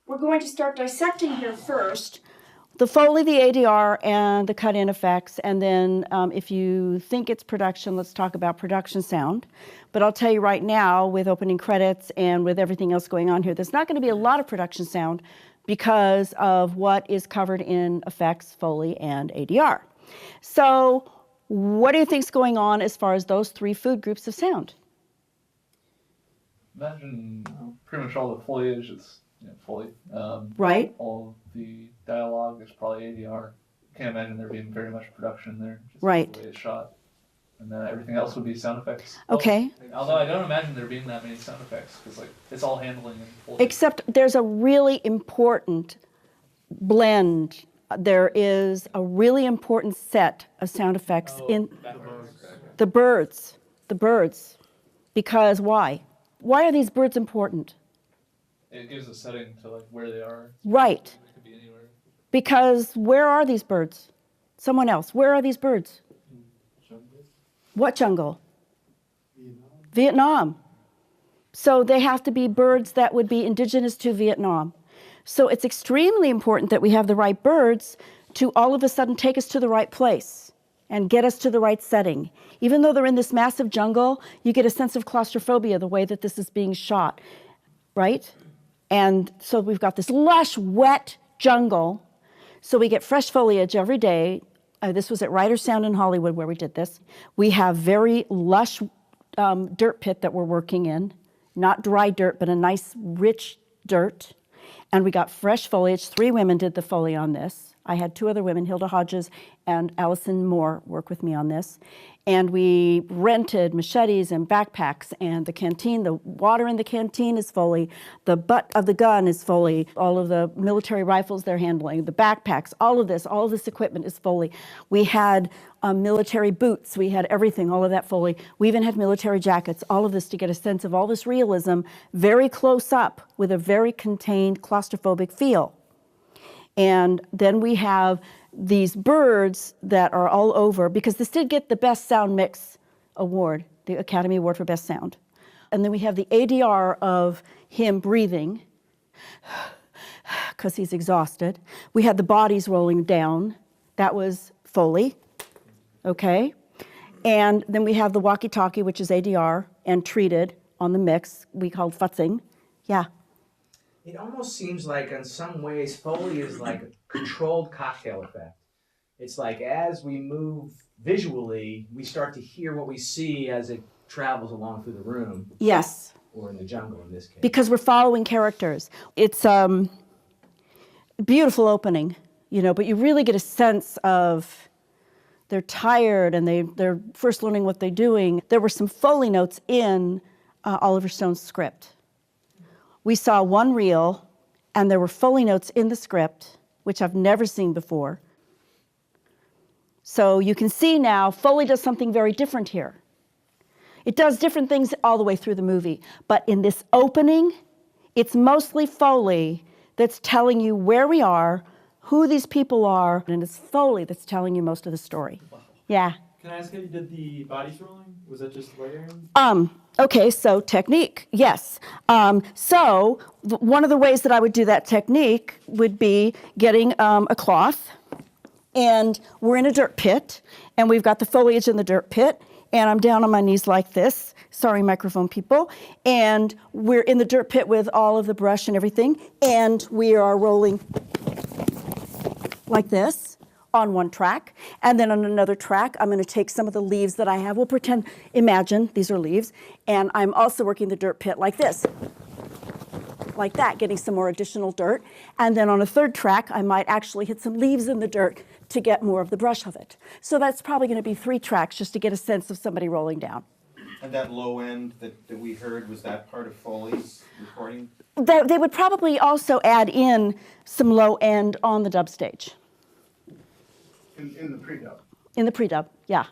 we're going to start dissecting here first. The Foley, the ADR, and the cut-in effects, and then if you think it's production, let's talk about production sound. But I'll tell you right now, with opening credits and with everything else going on here, there's not going to be a lot of production sound because of what is covered in effects, Foley, and ADR. So what do you think's going on as far as those three food groups of sound? Imagine pretty much all the foliage is Foley. Right. All the dialogue is probably ADR. Can't imagine there being very much production in there. Just right. The way it's shot. And then everything else would be sound effects. Okay. Well, although I don't imagine there being that many sound effects because it's all handling and Foley. Except there's a really important blend. There is a really important set of sound effects in the birds. The birds. Because why? Why are these birds important? It gives a setting to where they are. Right. It could be anywhere. Because where are these birds? Someone else. Where are these birds? Jungle. What jungle? Vietnam. Vietnam. So they have to be birds that would be indigenous to Vietnam. So it's extremely important that we have the right birds to all of a sudden take us to the right place and get us to the right setting. Even though they're in this massive jungle, you get a sense of claustrophobia the way that this is being shot, right? And so we've got this lush, wet jungle. So we get fresh foliage every day. This was at Ryder Sound in Hollywood where we did this. We have very lush dirt pit that we're working in. Not dry dirt, but a nice, rich dirt. And we got fresh foliage. 3 women did the Foley on this. I had 2 other women, Hilda Hodges and Allison Moore, work with me on this. And we rented machetes and backpacks, and the canteen, the water in the canteen is Foley, the butt of the gun is Foley, all of the military rifles they're handling, the backpacks, all of this equipment is Foley. We had military boots, we had everything, all of that Foley. We even had military jackets, all of this to get a sense of all this realism, very close up with a very contained claustrophobic feel. And then we have these birds that are all over, because this did get the Best Sound Mix Award, the Academy Award for Best Sound. And then we have the ADR of him breathing, because he's exhausted. We had the bodies rolling down. That was Foley, okay? And then we have the walkie-talkie, which is ADR, and treated on the mix, we called futzing. Yeah. It almost seems like in some ways Foley is like a controlled cocktail effect. It's like as we move visually, we start to hear what we see as it travels along through the room. Yes. Or in the jungle in this case. Because we're following characters. It's beautiful opening, but you really get a sense of they're tired and they're first learning what they're doing. There were some Foley notes in Oliver Stone's script. We saw one reel, and there were Foley notes in the script, which I've never seen before. So you can see now, Foley does something very different here. It does different things all the way through the movie, but in this opening, it's mostly Foley that's telling you where we are, who these people are, and it's Foley that's telling you most of the story. Wow. Yeah. Can I ask how you did the bodies rolling? Was that just layering? Okay, so technique, yes. So one of the ways that I would do that technique would be getting a cloth, and we're in a dirt pit, and we've got the foliage in the dirt pit, and I'm down on my knees like this. Sorry, microphone people. And we're in the dirt pit with all of the brush and everything, and we are rolling like this on one track, and then on another track, I'm going to take some of the leaves that I have. We'll imagine these are leaves, and I'm also working the dirt pit like this, like that, getting some more additional dirt. And then on a third track, I might actually hit some leaves in the dirt to get more of the brush of it. So that's probably going to be 3 tracks just to get a sense of somebody rolling down. And that low end that we heard, was that part of Foley's recording? They would probably also add in some low end on the dub stage. In the pre-dub. In the pre-dub, yeah.